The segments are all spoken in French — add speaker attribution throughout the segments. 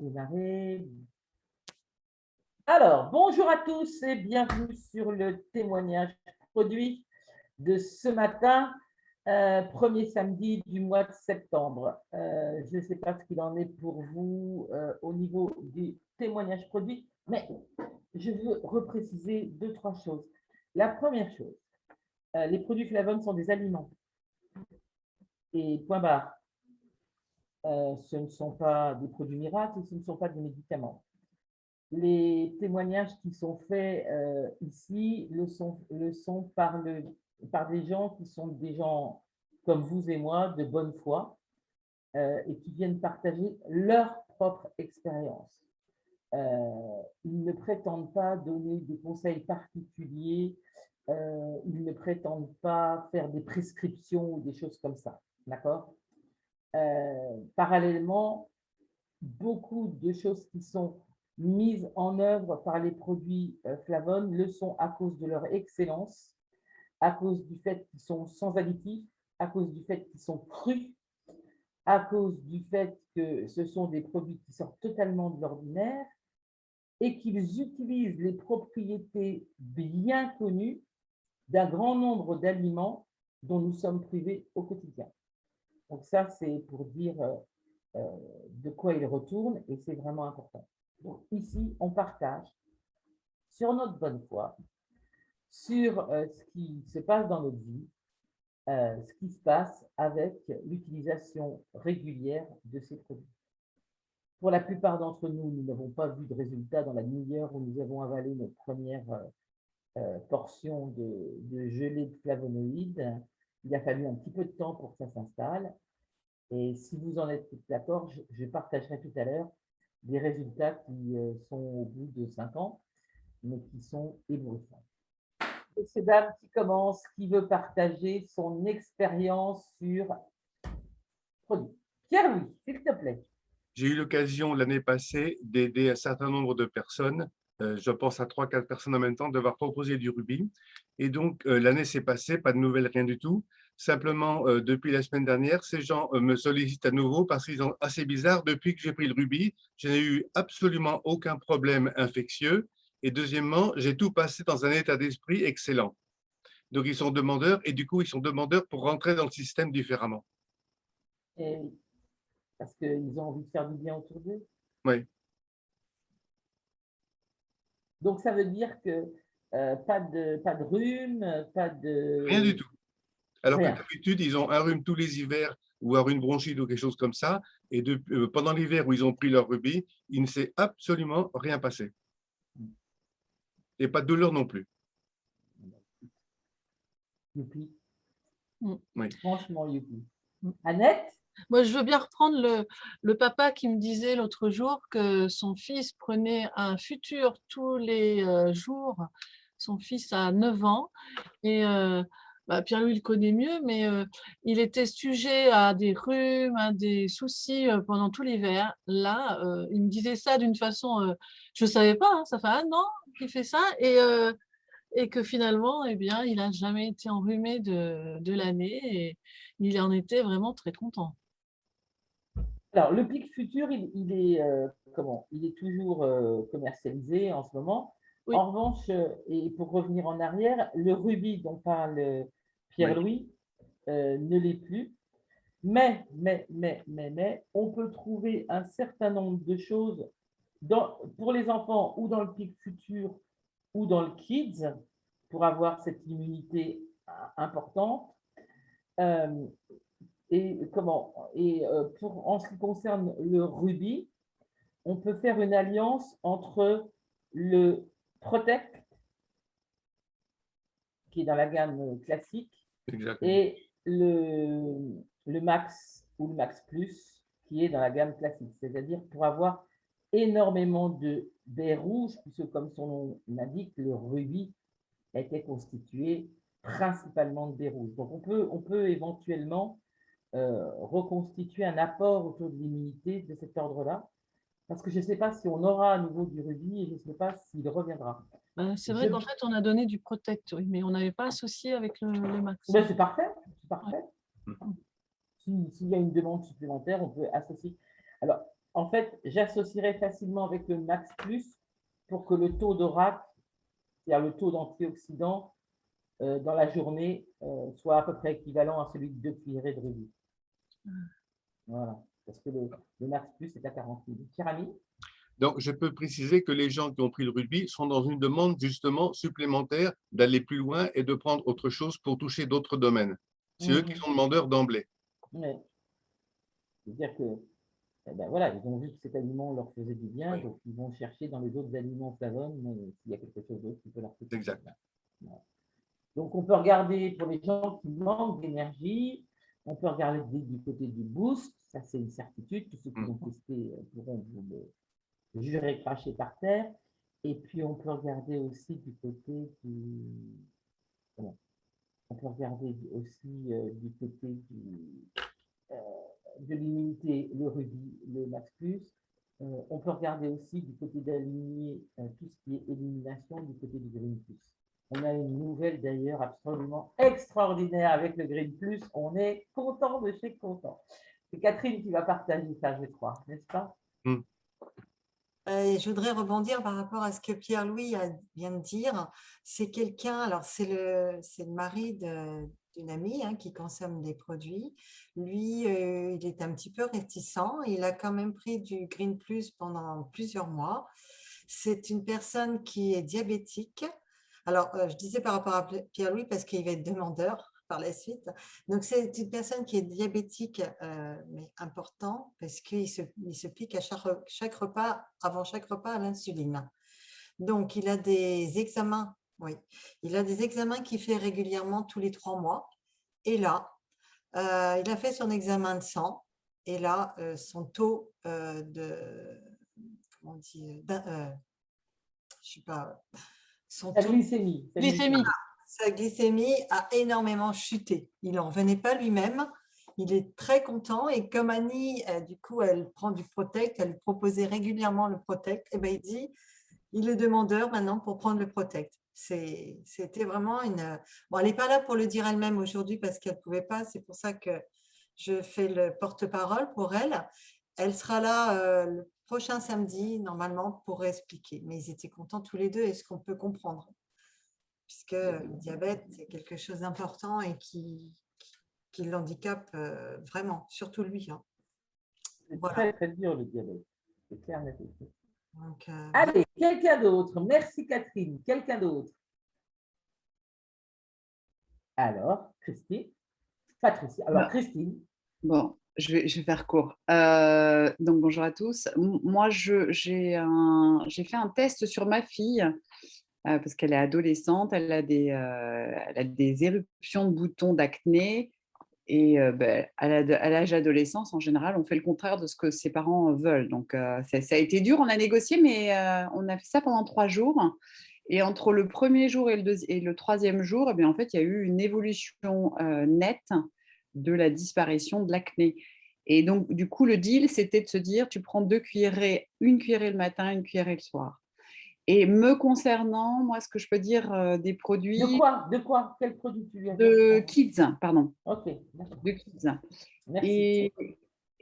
Speaker 1: démarrer. Alors, bonjour à tous et bienvenue sur le témoignage produit de ce matin, premier samedi du mois de septembre. Je ne sais pas ce qu'il en est pour vous au niveau du témoignage produit, mais je veux repréciser deux, trois choses. La première chose, les produits flavones sont des aliments. Et point barre. Ce ne sont pas des produits miracles, ce ne sont pas des médicaments. Les témoignages qui sont faits ici le sont par des gens qui sont des gens comme vous et moi, de bonne foi, et qui viennent partager leur propre expérience. Ils ne prétendent pas donner des conseils particuliers, ils ne prétendent pas faire des prescriptions ou des choses comme ça. D'accord ? Parallèlement, beaucoup de choses qui sont mises en œuvre par les produits Flavon le sont à cause de leur excellence, à cause du fait qu'ils sont sans additifs, à cause du fait qu'ils sont crus, à cause du fait que ce sont des produits qui sortent totalement de l'ordinaire et qu'ils utilisent les propriétés bien connues d'un grand nombre d'aliments dont nous sommes privés au quotidien. Donc ça, c'est pour dire de quoi il retourne et c'est vraiment important. Donc ici, on partage sur notre bonne foi, sur ce qui se passe dans notre vie, ce qui se passe avec l'utilisation régulière de ces produits. Pour la plupart d'entre nous, nous n'avons pas vu de résultat dans la demi-heure où nous avons avalé notre première portion de gelée de flavonoïdes. Il a fallu un petit peu de temps pour que ça s'installe. Et si vous en êtes d'accord, je partagerai tout à l'heure des résultats qui sont au bout de 5 ans, mais qui sont éblouissants. Messieurs, dames, qui commence, qui veut partager son expérience sur produit. Pierre-Louis, s'il te plaît.
Speaker 2: J'ai eu l'occasion l'année passée d'aider un certain nombre de personnes, je pense à 3-4 personnes en même temps, d'avoir proposé du rubis. Et donc, l'année s'est passée, pas de nouvelles, rien du tout. Simplement, depuis la semaine dernière, ces gens me sollicitent à nouveau parce qu'ils sont assez bizarres. Depuis que j'ai pris le rubis, je n'ai eu absolument aucun problème infectieux. Et deuxièmement, j'ai tout passé dans un état d'esprit excellent. Donc, ils sont demandeurs et du coup, ils sont demandeurs pour rentrer dans le système différemment.
Speaker 1: Et parce qu'ils ont envie de faire du bien autour d'eux.
Speaker 2: Oui.
Speaker 1: Donc, ça veut dire que pas de rhume, pas de…
Speaker 2: Rien du tout. Alors que
Speaker 1: Rien.
Speaker 2: d'habitude, ils ont un rhume tous les hivers ou une bronchite ou quelque chose comme ça. Et pendant l'hiver où ils ont pris leur rubis, il ne s'est absolument rien passé. Et pas de douleur non plus.
Speaker 1: Youpi.
Speaker 2: Oui.
Speaker 1: Franchement, youpi. Annette?
Speaker 3: Moi, je veux bien reprendre le papa qui me disait l'autre jour que son fils prenait un futur tous les jours. Son fils a 9 ans et Pierre-Louis le connaît mieux, mais il était sujet à des rhumes, à des soucis pendant tout l'hiver. Là, il me disait ça d'une façon, je ne savais pas, hein, ça fait 1 an qu'il fait ça et que finalement, eh bien, il n'a jamais été enrhumé de l'année et il en était vraiment très content.
Speaker 1: Alors, le pic futur, il est, il est toujours commercialisé en ce moment.
Speaker 3: Oui.
Speaker 1: En revanche, et pour revenir en arrière, le rubis dont parle Pierre-Louis ne l'est plus. Mais, on peut trouver un certain nombre de choses pour les enfants ou dans le pic futur ou dans le kids pour avoir cette immunité importante. En ce qui concerne le rubis, on peut faire une alliance entre le Protect, qui est dans la gamme classique,
Speaker 2: Exactement.
Speaker 1: et le Max ou le Max Plus, qui est dans la gamme classique. C'est-à-dire pour avoir énormément de baies rouges, puisque comme son nom l'indique, le rubis était constitué principalement de baies rouges. Donc on peut éventuellement reconstituer un apport autour de l'immunité de cet ordre-là, parce que je ne sais pas si on aura à nouveau du rubis et je ne sais pas s'il reviendra.
Speaker 3: C'est vrai qu'en fait, on a donné du Protect, oui, mais on n'avait pas associé avec le Max.
Speaker 1: Ben, c'est parfait, c'est parfait.
Speaker 3: Ouais.
Speaker 1: S'il y a une demande supplémentaire, on peut associer. Alors, en fait, j'associerais facilement avec le Max Plus pour que le taux d'ORAC, c'est-à-dire le taux d'antioxydants dans la journée, soit à peu près équivalent à celui de 2 cuillerées de rubis. Voilà, parce que le Max Plus est à 40 000. Kirami?
Speaker 2: Donc, je peux préciser que les gens qui ont pris le rubis sont dans une demande justement supplémentaire d'aller plus loin et de prendre autre chose pour toucher d'autres domaines. C'est eux qui sont demandeurs d'emblée.
Speaker 1: Ouais. C'est-à-dire que, eh ben voilà, ils ont vu que cet aliment leur faisait du bien,
Speaker 2: Oui.
Speaker 1: donc ils vont chercher dans les autres aliments flavones s'il y a quelque chose d'autre qui peut leur faire du
Speaker 2: Exact.
Speaker 1: bien. Voilà. Donc, on peut regarder pour les gens qui manquent d'énergie, on peut regarder du côté du boost, ça c'est une certitude, tous ceux qui l'ont testé pourront vous le jurer cracher par terre. Et puis, on peut regarder aussi du côté du... Comment on peut regarder aussi du côté euh, de l'immunité, le rubis, le Max Plus. On peut regarder aussi du côté d'aligner tout ce qui est élimination du côté du Green Plus. On a une nouvelle d'ailleurs absolument extraordinaire avec le Green Plus. On est content de chez content. C'est Catherine qui va partager ça, je crois, n'est-ce pas?
Speaker 4: Je voudrais rebondir par rapport à ce que Pierre-Louis vient de dire. C'est quelqu'un, alors c'est le mari d'une amie qui consomme des produits. Lui, il est un petit peu réticent. Il a quand même pris du Green Plus pendant plusieurs mois. C'est une personne qui est diabétique. Alors, je disais par rapport à Pierre-Louis parce qu'il va être demandeur par la suite. Donc, c'est une personne qui est diabétique, mais important, parce qu'il se pique à chaque repas, avant chaque repas, à l'insuline. Donc, il a des examens, oui, il a des examens qu'il fait régulièrement tous les 3 mois. Et là, il a fait son examen de sang. Et là, son taux comment on dit, je sais pas, son
Speaker 1: La
Speaker 4: taux
Speaker 1: glycémie.
Speaker 4: sa glycémie a énormément chuté. Il n'en revenait pas lui-même. Il est très content. Et comme Annie, du coup, elle prend du Protect, elle lui proposait régulièrement le Protect, et ben, il dit, il est demandeur maintenant pour prendre le Protect. C'était vraiment une… Bon, elle n'est pas là pour le dire elle-même aujourd'hui parce qu'elle ne pouvait pas. C'est pour ça que je fais le porte-parole pour elle. Elle sera là le prochain samedi, normalement, pour expliquer. Mais ils étaient contents tous les deux et ce qu'on peut comprendre. Puisque le diabète, c'est quelque chose d'important et qui l'handicape vraiment, surtout lui.
Speaker 1: C'est
Speaker 4: Voilà.
Speaker 1: très, très dur le diabète. C'est clair, net et précis.
Speaker 4: Donc,
Speaker 1: Allez, quelqu'un d'autre. Merci Catherine. Quelqu'un d'autre. Alors, Christine. Patricia. Alors, Christine.
Speaker 5: Bon, je vais faire court. Donc, bonjour à tous. Moi, j'ai fait un test sur ma fille parce qu'elle est adolescente. Elle a des éruptions de boutons d'acné. Et à l'âge d'adolescence, en général, on fait le contraire de ce que ses parents veulent. Donc, ça a été dur, on a négocié, mais on a fait ça pendant 3 jours. Et entre le premier jour et le troisième jour, eh bien, en fait, il y a eu une évolution nette de la disparition de l'acné. Et donc, du coup, le deal, c'était de se dire, tu prends 2 cuillerées, une cuillerée le matin, une cuillerée le soir. Et me concernant, moi, ce que je peux dire des produits…
Speaker 1: De quoi? Quel produit tu lui as
Speaker 5: De Kids, pardon.
Speaker 1: Ok, d'accord.
Speaker 5: De Kids.
Speaker 1: Merci.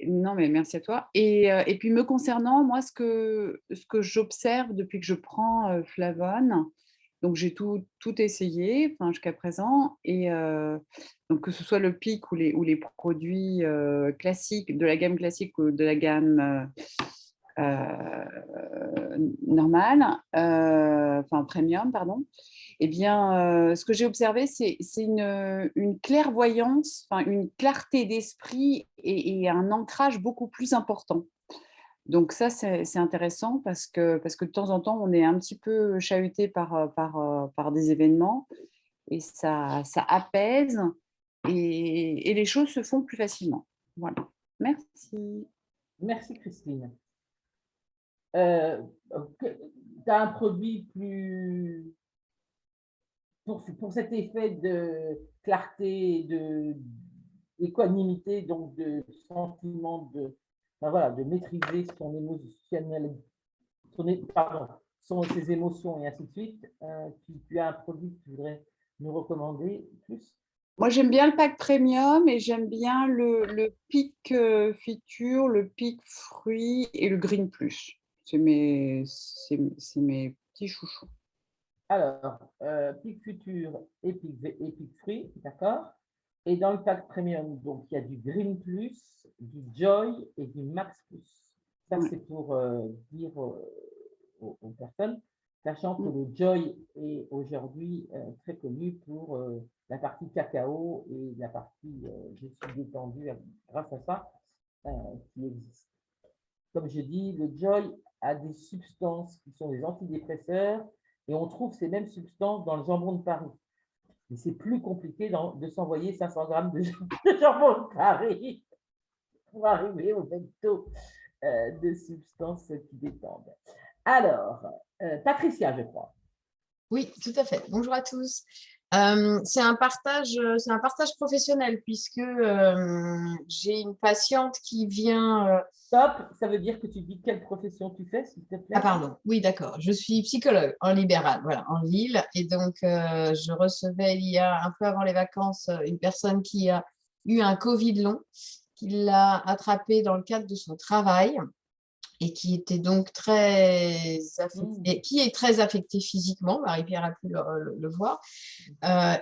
Speaker 5: Non, mais merci à toi. Et puis, me concernant, moi, ce que j'observe depuis que je prends Flavone, donc j'ai tout essayé jusqu'à présent, et donc que ce soit le PIC ou les produits classiques, de la gamme classique ou de la gamme normale, premium, pardon. Eh bien, ce que j'ai observé, c'est une clairvoyance, une clarté d'esprit et un ancrage beaucoup plus important. Donc ça, c'est intéressant parce que de temps en temps, on est un petit peu chahuté par des événements et ça apaise et les choses se font plus facilement. Voilà. Merci.
Speaker 1: Merci Christine. Tu as un produit plus… Pour cet effet de clarté, d'équanimité, donc de sentiment de maîtriser son émotionnel, ses émotions et ainsi de suite, tu as un produit que tu voudrais nous recommander plus?
Speaker 5: Moi, j'aime bien le pack premium et j'aime bien le pic feature, le pic fruits et le green plus. C'est mes petits chouchous.
Speaker 1: Alors, Pic Futur et Pic Free, d'accord. Et dans le pack premium, donc il y a du Green Plus, du Joy et du Max Plus. Ça,
Speaker 5: Ouais.
Speaker 1: c'est pour dire aux personnes, sachant que
Speaker 5: Mm.
Speaker 1: le Joy est aujourd'hui très connu pour la partie cacao et la partie je suis détendu grâce à ça qui existe. Comme je dis, le Joy a des substances qui sont des antidépresseurs et on trouve ces mêmes substances dans le jambon de Paris. Mais c'est plus compliqué de s'envoyer 500 grammes de jambon de Paris pour arriver au même taux de substances qui détendent. Alors, Patricia, je crois.
Speaker 6: Oui, tout à fait. Bonjour à tous. C'est un partage professionnel puisque j'ai une patiente qui vient.
Speaker 1: Top, ça veut dire que tu dis quelle profession tu fais, s'il te plaît.
Speaker 6: Ah pardon, oui d'accord. Je suis psychologue en libéral, voilà, en Lille. Et donc, je recevais il y a un peu avant les vacances une personne qui a eu un Covid long, qui l'a attrapé dans le cadre de son travail. Et qui était donc très et qui est très affecté physiquement, Marie-Pierre a pu le voir,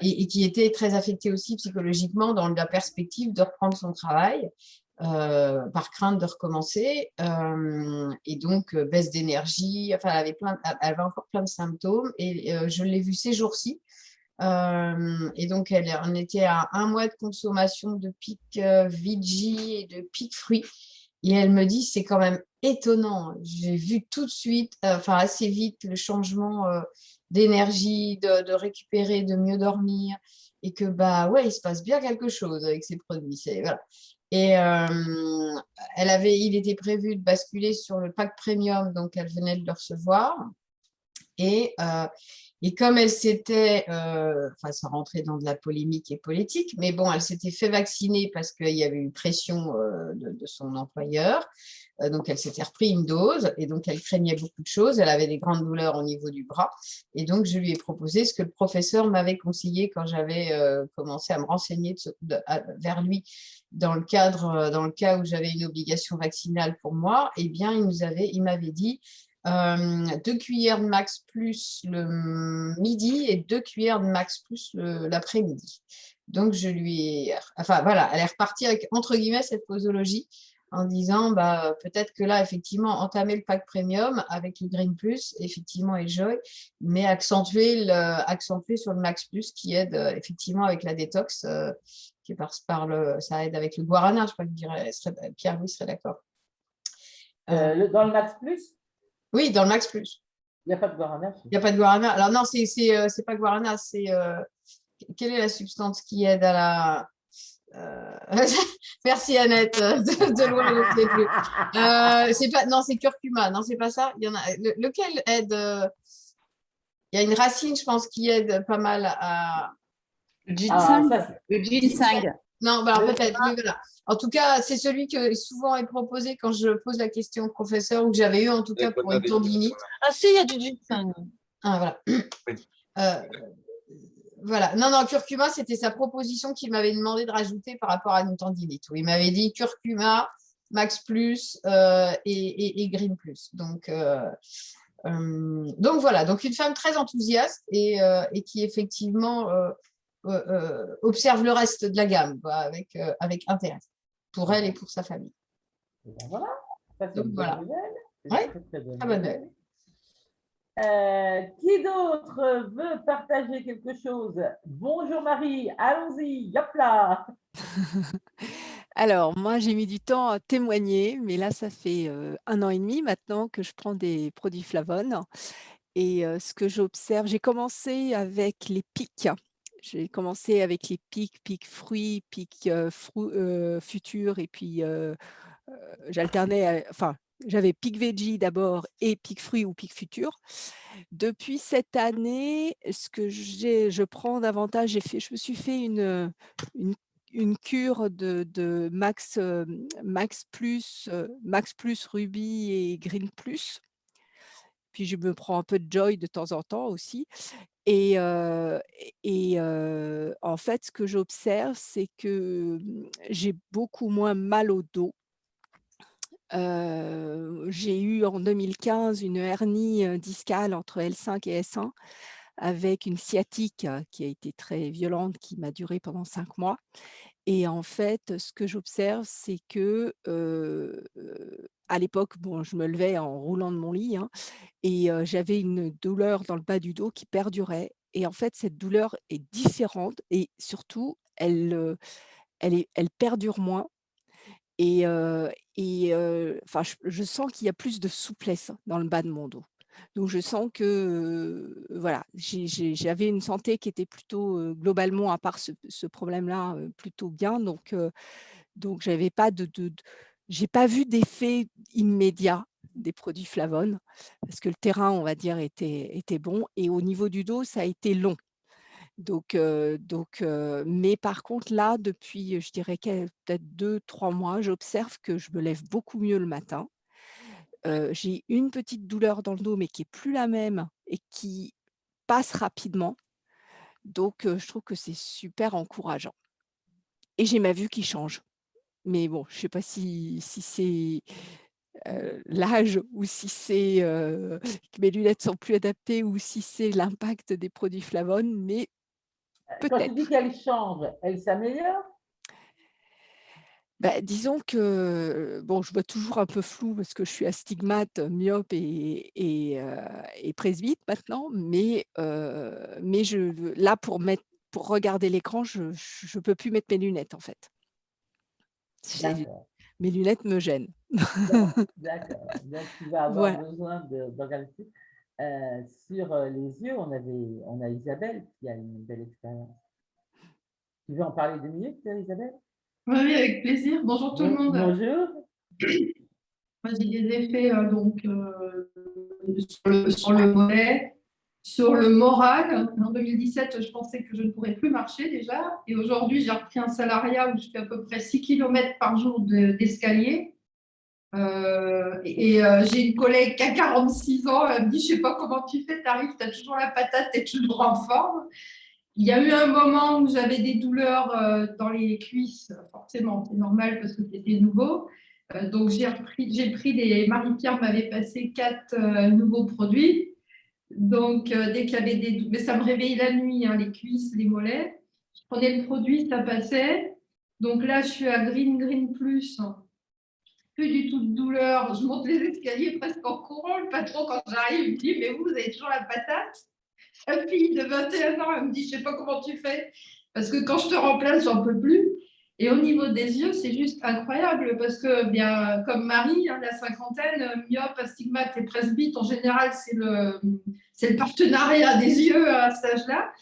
Speaker 6: et qui était très affecté aussi psychologiquement dans la perspective de reprendre son travail, par crainte de recommencer, et donc baisse d'énergie, enfin elle avait encore plein de symptômes, et je l'ai vue ces jours-ci. Et donc, on était à 1 mois de consommation de pic Vigi et de pic fruits. Et elle me dit, c'est quand même étonnant. J'ai vu tout de suite, enfin assez vite, le changement d'énergie, de récupérer, de mieux dormir. Et que, bah ouais, il se passe bien quelque chose avec ces produits. Voilà. Et il était prévu de basculer sur le pack premium, donc elle venait de le recevoir. Et comme elle s'était, enfin, sans rentrer dans de la polémique et politique, mais bon, elle s'était fait vacciner parce qu'il y avait eu pression de son employeur. Donc, elle s'était repris une dose et donc elle craignait beaucoup de choses. Elle avait des grandes douleurs au niveau du bras. Et donc, je lui ai proposé ce que le professeur m'avait conseillé quand j'avais commencé à me renseigner vers lui dans le cas où j'avais une obligation vaccinale pour moi. Eh bien, il m'avait dit 2 cuillères de max plus le midi et 2 cuillères de max plus l'après-midi. Donc, enfin voilà, elle est repartie avec, entre guillemets, cette posologie en disant, bah, peut-être que là, effectivement, entamer le pack premium avec le Green Plus, effectivement, et Joy, mais accentuer sur le Max Plus qui aide effectivement avec la détox, qui ça aide avec le guarana, je crois que Pierre-Louis serait d'accord.
Speaker 1: Dans le Max Plus,
Speaker 6: Oui, dans le Max Plus.
Speaker 1: il n'y a pas de guarana.
Speaker 6: Il n'y a pas de guarana. Alors non, c'est pas guarana, c'est quelle est la substance qui aide à la Merci Annette, de loin je ne sais plus. C'est pas, non, c'est curcuma, non, c'est pas ça. Il y en a lequel aide il y a une racine, je pense, qui aide pas mal à.
Speaker 5: Le ginseng. Le ginseng.
Speaker 6: Non, bah, peut-être, oui, voilà. En tout cas, c'est celui que souvent est proposé quand je pose la question au professeur, ou que j'avais eu en tout cas pour une tendinite.
Speaker 3: Ah si, il y a du ginseng.
Speaker 6: Ah, voilà. Voilà. Non, curcuma, c'était sa proposition qu'il m'avait demandé de rajouter par rapport à une tendinite. Il m'avait dit curcuma, Max Plus et Green Plus. Donc voilà, donc une femme très enthousiaste et qui effectivement observe le reste de la gamme quoi, avec intérêt pour elle et pour sa famille.
Speaker 1: Et ben voilà, ça c'est
Speaker 6: Donc
Speaker 1: une
Speaker 6: voilà.
Speaker 1: bonne nouvelle.
Speaker 6: Ouais,
Speaker 1: très bonne
Speaker 6: très bonne
Speaker 1: nouvelle. Qui d'autre veut partager quelque chose? Bonjour Marie, allons-y, hop là.
Speaker 7: Alors, moi, j'ai mis du temps à témoigner, mais là, ça fait 1 an et demi maintenant que je prends des produits Flavonne et ce que j'observe, j'ai commencé avec les pics. J'ai commencé avec les pics fruits, futur et puis, j'alternais, enfin, j'avais pic veggie d'abord et pic fruits ou pic futur. Depuis cette année, ce que je prends davantage, je me suis fait une cure de Max Plus Ruby et Green Plus. puis je me prends un peu de Joy de temps en temps aussi. En fait, ce que j'observe, c'est que, j'ai beaucoup moins mal au dos. J'ai eu en 2015 une hernie, discale entre L5 et S1 avec une sciatique, qui a été très violente, qui m'a duré pendant 5 mois. Et en fait, ce que j'observe, c'est que, à l'époque, bon, je me levais en roulant de mon lit, hein, j'avais une douleur dans le bas du dos qui perdurait et en fait, cette douleur est différente et surtout, elle perdure moins enfin, je sens qu'il y a plus de souplesse dans le bas de mon dos. Donc je sens que, voilà, j'avais une santé qui était plutôt, globalement, à part ce problème-là, plutôt bien. Donc j'avais pas j'ai pas vu d'effet immédiat des produits Flavonne parce que le terrain, on va dire, était bon et au niveau du dos, ça a été long. Mais par contre là, depuis, je dirais peut-être 2-3 mois, j'observe que je me lève beaucoup mieux le matin. J'ai une petite douleur dans le dos, mais qui est plus la même et qui passe rapidement. Je trouve que c'est super encourageant et j'ai ma vue qui change. Mais bon, je sais pas si c'est, l'âge ou si c'est, que mes lunettes sont plus adaptées ou si c'est l'impact des produits Flavonne, mais
Speaker 1: Quand tu dis
Speaker 7: peut-être.
Speaker 1: qu'elle change, elle s'améliore?
Speaker 7: Bah, disons que, bon, je vois toujours un peu flou parce que je suis astigmate, myope et presbyte maintenant, mais là, pour regarder l'écran, je peux plus mettre mes lunettes, en fait.
Speaker 1: D'accord,
Speaker 7: Mes lunettes me gênent.
Speaker 1: d'accord. Donc tu vas avoir
Speaker 7: Voilà.
Speaker 1: besoin d'en regarder. Sur les yeux, on a Isabelle qui a une belle expérience. Tu veux en parler 2 minutes, Isabelle?
Speaker 8: Oui, oui, avec plaisir. Bonjour tout le monde.
Speaker 1: Bonjour.
Speaker 8: Moi, j'ai des effets sur le mollet, sur le moral. En 2017, je pensais que je ne pourrais plus marcher déjà. Et aujourd'hui, j'ai repris un salariat où je fais à peu près 6 km par jour d'escalier. J'ai une collègue qui a 46 ans. Elle me dit, je ne sais pas comment tu fais, tu arrives, tu as toujours la patate, tu es toujours en forme. Il y a eu un moment où j'avais des douleurs dans les cuisses, forcément, c'est normal parce que c'était nouveau. Donc, j'ai pris Marie-Pierre m'avait passé 4 nouveaux produits. Donc, dès qu'il y avait des douleurs, mais ça me réveillait la nuit, hein, les cuisses, les mollets. Je prenais le produit, ça passait. Donc là, je suis à Green Plus. Plus du tout de douleur. Je monte les escaliers presque en courant. Le patron, quand j'arrive, il me dit, mais vous avez toujours la patate? Sa fille de 21 ans, elle me dit, je ne sais pas comment tu fais, parce que quand je te remplace, j'en peux plus. Et au niveau des yeux, c'est juste incroyable, parce que, bien, comme Marie, hein, la cinquantaine, myope, astigmate et presbyte, en général, c'est le partenariat des yeux à cet âge-là.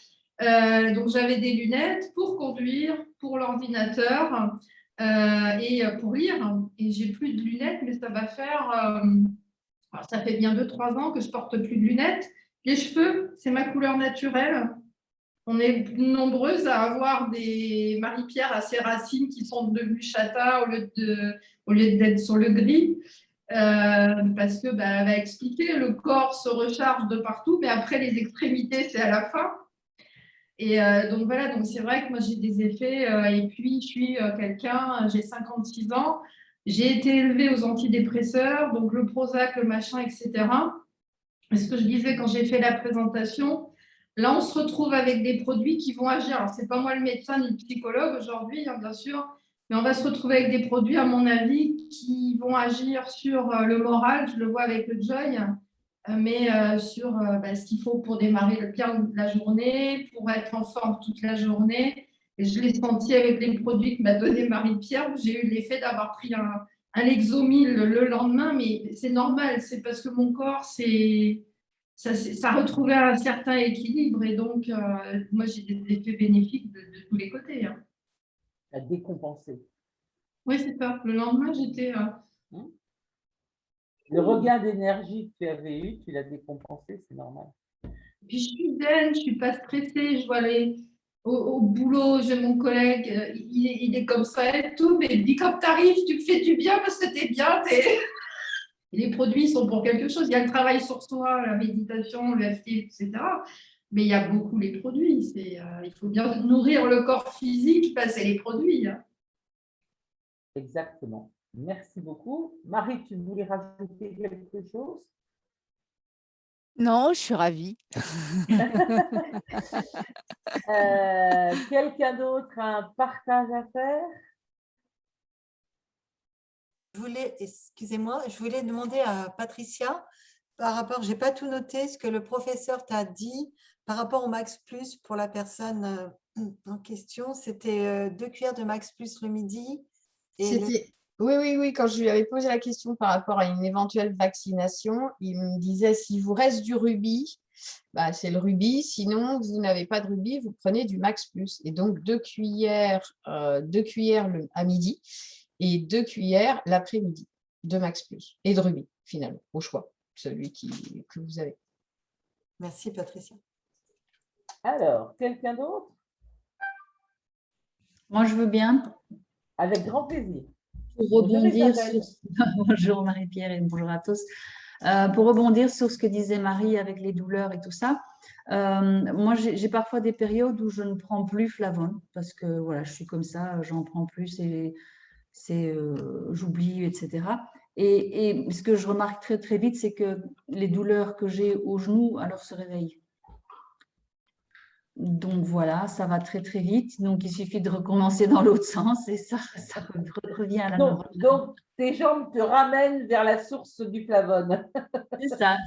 Speaker 8: Donc, j'avais des lunettes pour conduire, pour l'ordinateur et pour lire. Et j'ai plus de lunettes, mais ça va faire... ça fait bien 2-3 ans que je porte plus de lunettes. Les cheveux, c'est ma couleur naturelle. On est nombreuses à avoir des Marie-Pierre à ses racines qui sont devenues châtain au lieu d'être sur le gris. Parce que elle va expliquer, le corps se recharge de partout, mais après les extrémités, c'est à la fin. Et donc voilà, donc c'est vrai que moi j'ai des effets. Et puis je suis quelqu'un, j'ai 56 ans, j'ai été élevée aux antidépresseurs, donc le Prozac, le machin, etc. Et ce que je disais quand j'ai fait la présentation, là, on se retrouve avec des produits qui vont agir. Alors, ce n'est pas moi le médecin ni le psychologue aujourd'hui, hein, bien sûr, mais on va se retrouver avec des produits, à mon avis, qui vont agir sur le moral. Je le vois avec le Joy, mais sur ce qu'il faut pour démarrer bien la journée, pour être en forme toute la journée. Et je l'ai senti avec les produits que m'a donné Marie-Pierre, où j'ai eu l'effet d'avoir pris un Lexomil le lendemain, mais c'est normal, c'est parce que mon corps, ça retrouvait un certain équilibre et donc moi j'ai des effets bénéfiques de tous les côtés. Hein.
Speaker 1: À décompenser.
Speaker 8: Oui, c'est ça. Le lendemain, j'étais...
Speaker 1: Le regain d'énergie que tu avais eu, tu l'as décompensé, c'est normal.
Speaker 8: Puis je suis zen, je ne suis pas stressée, je vois au boulot, j'ai mon collègue, il est comme ça et tout, mais il dit quand tu arrives, tu me fais du bien parce que tu es bien, Et les produits sont pour quelque chose. Il y a le travail sur soi, la méditation, le FT, etc. Mais il y a beaucoup les produits. Il faut bien nourrir le corps physique, c'est les produits. Hein.
Speaker 1: Exactement. Merci beaucoup. Marie, tu voulais rajouter quelque chose?
Speaker 7: Non, je suis ravie.
Speaker 1: Quelqu'un d'autre a un partage à faire?
Speaker 4: Excusez-moi, je voulais demander à Patricia, par rapport, je n'ai pas tout noté, ce que le professeur t'a dit par rapport au Max Plus pour la personne en question. C'était 2 cuillères de Max Plus le midi.
Speaker 6: Oui, quand je lui avais posé la question par rapport à une éventuelle vaccination, il me disait, s'il vous reste du rubis, bah, c'est le rubis. Sinon, vous n'avez pas de rubis, vous prenez du Max Plus. Et donc, 2 cuillères à midi et 2 cuillères l'après-midi de Max Plus et de rubis, finalement, au choix, celui que vous avez.
Speaker 4: Merci, Patricia.
Speaker 1: Alors, quelqu'un d'autre?
Speaker 9: Moi, je veux bien.
Speaker 1: Avec grand plaisir.
Speaker 9: Pour
Speaker 1: Bonjour,
Speaker 9: rebondir
Speaker 1: Isabelle.
Speaker 9: Bonjour Marie-Pierre et bonjour à tous. Pour rebondir sur ce que disait Marie avec les douleurs et tout ça, moi j'ai parfois des périodes où je ne prends plus Flavone parce que voilà, je suis comme ça, j'en prends plus et j'oublie, etc. Et ce que je remarque très très vite, c'est que les douleurs que j'ai au genou alors se réveillent. Donc voilà, ça va très très vite. Donc il suffit de recommencer dans l'autre sens et ça revient à la normale.
Speaker 1: Donc, tes jambes te ramènent vers la source du Flavone.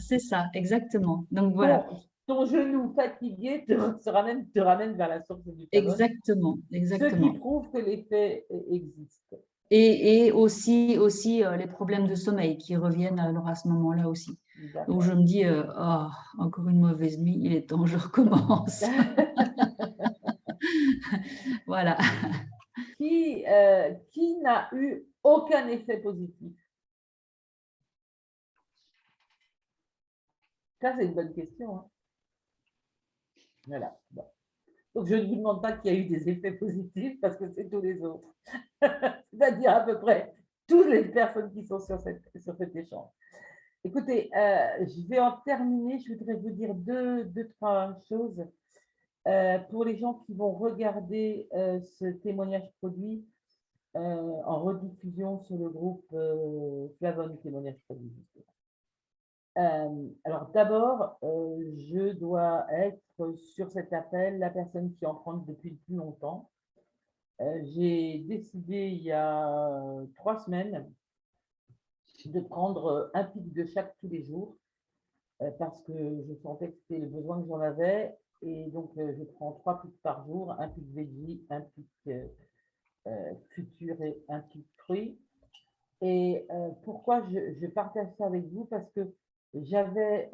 Speaker 9: C'est ça, exactement. Donc voilà.
Speaker 1: Ton genou fatigué te ramène vers la source du Flavone.
Speaker 9: Exactement.
Speaker 1: Ce qui prouve que l'effet existe.
Speaker 9: Et aussi les problèmes de sommeil qui reviennent alors à ce moment-là aussi. Donc je me dis, oh, encore une mauvaise nuit, il est temps que je recommence. Voilà.
Speaker 1: Qui n'a eu aucun effet positif? Ça, c'est une bonne question. Hein. Voilà. Bon. Donc, je ne vous demande pas qu'il y a eu des effets positifs parce que c'est tous les autres. C'est-à-dire à peu près toutes les personnes qui sont sur cet échange. Écoutez, je vais en terminer. Je voudrais vous dire deux, trois choses. Pour les gens qui vont regarder ce témoignage produit en rediffusion sur le groupe Flavone Témoignage produit. Alors d'abord, je dois être sur cet appel la personne qui en prend depuis le plus longtemps. J'ai décidé il y a 3 semaines de prendre un pic de chaque tous les jours parce que je sentais que c'était le besoin que j'en avais. Et donc, je prends 3 pics par jour, un pic veggie, un pic futur et un pic fruit. Et pourquoi je partage ça avec vous? Parce que j'avais,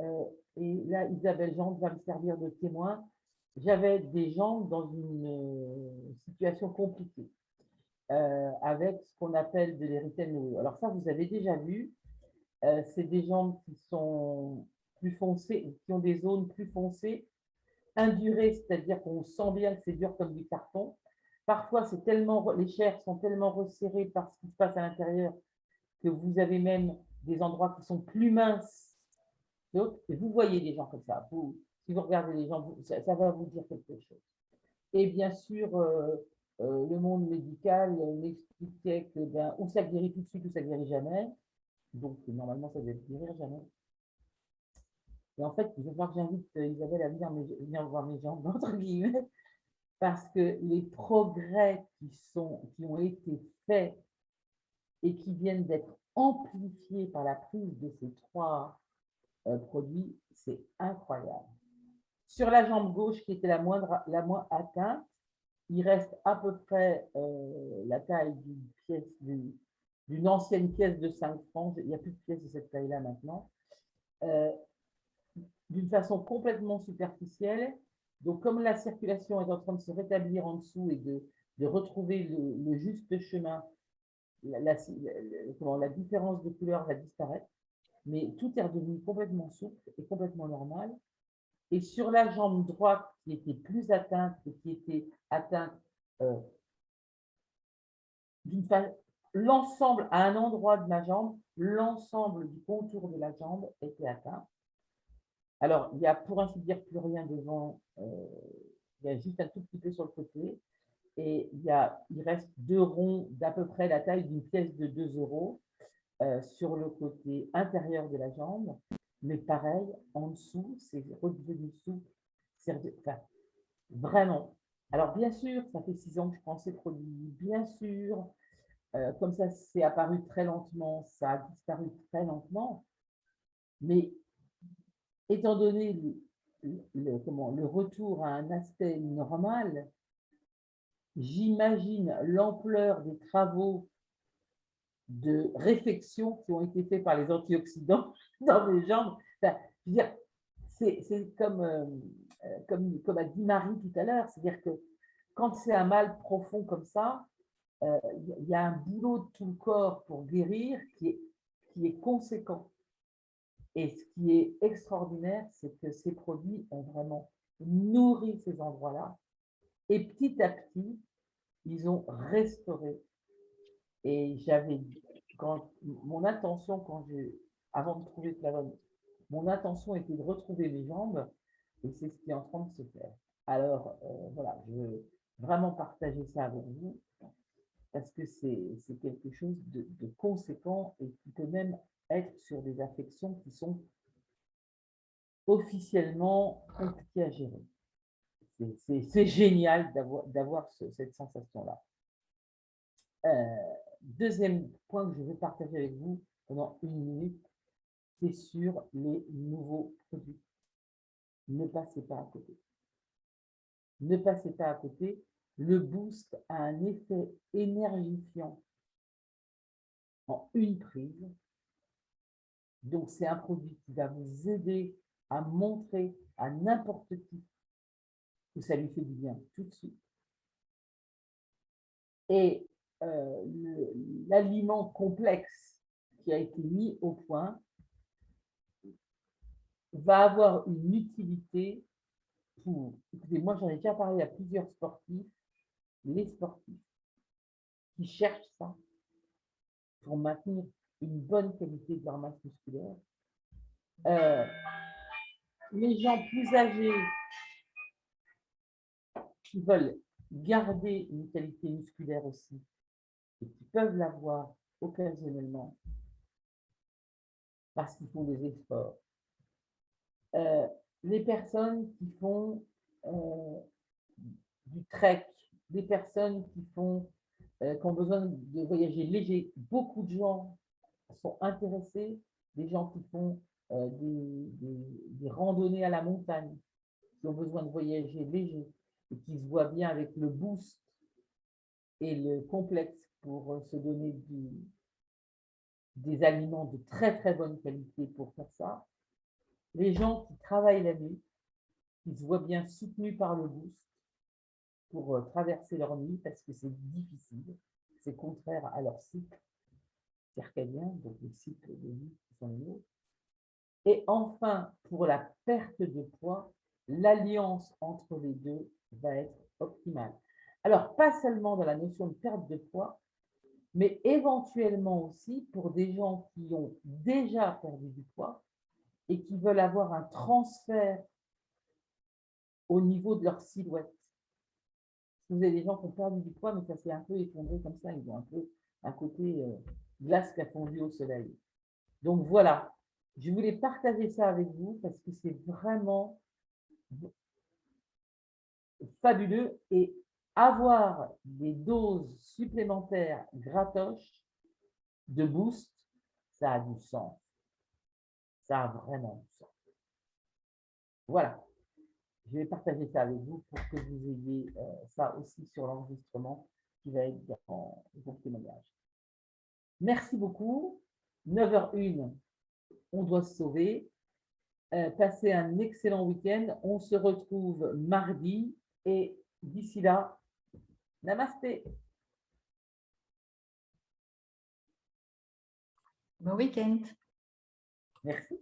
Speaker 1: et là Isabelle Jean va me servir de témoin, j'avais des gens dans une situation compliquée avec ce qu'on appelle de l'érythème nourreux. Alors ça, vous avez déjà vu, c'est des jambes qui sont plus foncées, qui ont des zones plus foncées, indurées, c'est-à-dire qu'on sent bien que c'est dur comme du carton. Parfois, c'est tellement, les chairs sont tellement resserrées par ce qui se passe à l'intérieur que vous avez même des endroits qui sont plus minces que d'autres. Et vous voyez des gens comme ça. Si vous regardez les gens, ça va vous dire quelque chose. Et bien sûr, le monde médical m'expliquait que ou ça guérit tout de suite ou ça guérit jamais. Donc, normalement, ça devait guérir jamais. Et en fait, il va falloir que j'invite Isabelle à venir voir mes jambes, entre guillemets, parce que les progrès qui ont été faits et qui viennent d'être amplifiés par la prise de ces 3 produits, c'est incroyable. Sur la jambe gauche, qui était la moins atteinte, il reste à peu près la taille d'une ancienne pièce de 5 francs. Il n'y a plus de pièces de cette taille-là maintenant. D'une façon complètement superficielle. Donc, comme la circulation est en train de se rétablir en dessous et de retrouver le juste chemin, la différence de couleur va disparaître, mais tout est redevenu complètement souple et complètement normal. Et sur la jambe droite qui était plus atteinte et qui était atteinte l'ensemble à un endroit de ma jambe l'ensemble du contour de la jambe était atteint. Alors, il n'y a pour ainsi dire plus rien devant, il y a juste un tout petit peu sur le côté. Et il reste 2 ronds d'à peu près la taille d'une pièce de 2 € sur le côté intérieur de la jambe. Mais pareil, en dessous, c'est redevenu souple. Enfin, vraiment. Alors, bien sûr, ça fait 6 ans que je prends ces produits. Bien sûr, comme ça, c'est apparu très lentement, ça a disparu très lentement. Mais étant donné le retour à un aspect normal, j'imagine l'ampleur des travaux de réflexion qui ont été faits par les antioxydants dans mes jambes. Enfin, je veux dire, c'est comme a dit Marie tout à l'heure, c'est-à-dire que quand c'est un mal profond comme ça, il y a un boulot de tout le corps pour guérir qui est conséquent. Et ce qui est extraordinaire, c'est que ces produits ont vraiment nourri ces endroits-là. Et petit à petit, ils ont restauré. Et mon intention, avant de trouver Flavonne, mon intention était de retrouver mes jambes, et c'est ce qui est en train de se faire. Alors, voilà, je veux vraiment partager ça avec vous, parce que c'est quelque chose de conséquent et qui peut même être sur des affections qui sont officiellement compliquées à gérer. C'est génial d'avoir cette sensation-là. Deuxième point que je veux partager avec vous pendant 1 minute, c'est sur les nouveaux produits. Ne passez pas à côté. Ne passez pas à côté. Le boost a un effet énergifiant en une prise. Donc, c'est un produit qui va vous aider à montrer à n'importe qui que ça lui fait du bien tout de suite. Et l'aliment complexe qui a été mis au point va avoir une utilité pour… Écoutez, moi, j'en ai déjà parlé à plusieurs sportifs, les sportifs qui cherchent ça pour maintenir une bonne qualité de leur masse musculaire. Les gens plus âgés qui veulent garder une qualité musculaire aussi et qui peuvent l'avoir occasionnellement parce qu'ils font des efforts. Les personnes qui font du trek, des personnes qui ont besoin de voyager léger. Beaucoup de gens sont intéressés, des gens qui font des randonnées à la montagne, qui ont besoin de voyager léger et qui se voient bien avec le boost et le complexe pour se donner des aliments de très très bonne qualité pour faire ça. Les gens qui travaillent la nuit, qui se voient bien soutenus par le boost pour traverser leur nuit parce que c'est difficile, c'est contraire à leur cycle circadien, donc les cycles de vie qui sont les nôtres. Et enfin, pour la perte de poids, l'alliance entre les deux va être optimale. Alors, pas seulement dans la notion de perte de poids, mais éventuellement aussi pour des gens qui ont déjà perdu du poids et qui veulent avoir un transfert au niveau de leur silhouette. Vous avez des gens qui ont perdu du poids, mais ça s'est un peu effondré comme ça, ils ont un peu un côté glace qui a fondu au soleil. Donc voilà, je voulais partager ça avec vous parce que c'est vraiment fabuleux et avoir des doses supplémentaires gratoches de boost, ça a du sens. Ça a vraiment du sens. Voilà. Je vais partager ça avec vous pour que vous ayez ça aussi sur l'enregistrement qui va être dans vos témoignages. Merci beaucoup. 9h01, on doit se sauver. Passez un excellent week-end. On se retrouve mardi et d'ici là, namasté.
Speaker 9: Bon week-end.
Speaker 1: Merci.